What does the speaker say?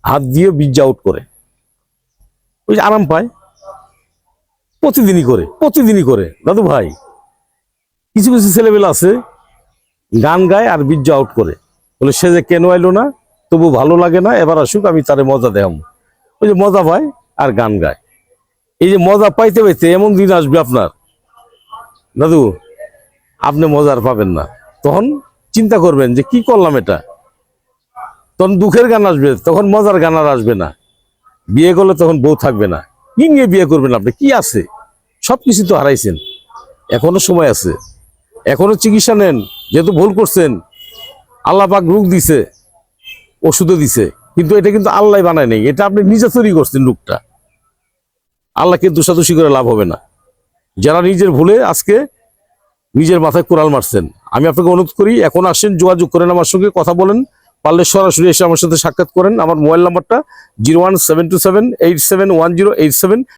হাত দিয়ে বীর্য আউট করে, ওই যে আরাম পায়। প্রতিদিনই করে দাদু ভাই। কিছু কিছু ছেলেবেলা আছে গান গায় আর বীর্য আউট করে, বলে সে যে কেন আইলো না, তবু ভালো লাগে না, এবার আসুক আমি তারে মজা দেখাম। ওই যে মজা পায় আর গান গায়। এই যে মজা পাইতে পাইতে এমন দিন আসবে আপনার দাদু, আপনি মজার পাবেন না। তখন চিন্তা করবেন যে কি করলাম এটা। তখন দুঃখের গান আসবে, তখন মজার গান আর আসবে না। বিয়ে করলে তখন বউ থাকবে না। কি নিয়ে বিয়ে করবেন আপনি? কি আছে? সবকিছু তো হারাইছেন। এখনো সময় আছে, এখনো চিকিৎসা নেন। যেহেতু ভুল করছেন, আল্লাহ পাক রোগ দিছে, ওষুধও দিছে, কিন্তু এটা কিন্তু আল্লাহ বানায় নেই, এটা আপনি নিজে তৈরি করছেন রোগটা। আল্লাহকে দোষাদোষি করে লাভ হবে না। যারা নিজের ভুলে আজকে নিজের মাথায় কোড়াল মারছেন, আমি আপনাকে অনুরোধ করি, এখন আসেন, যোগাযোগ করেন আমার সঙ্গে, কথা বলেন। পারলে সরাসরি এসে আমার সাথে সাক্ষাৎ করেন। আমার মোবাইল নাম্বারটা 01727871087।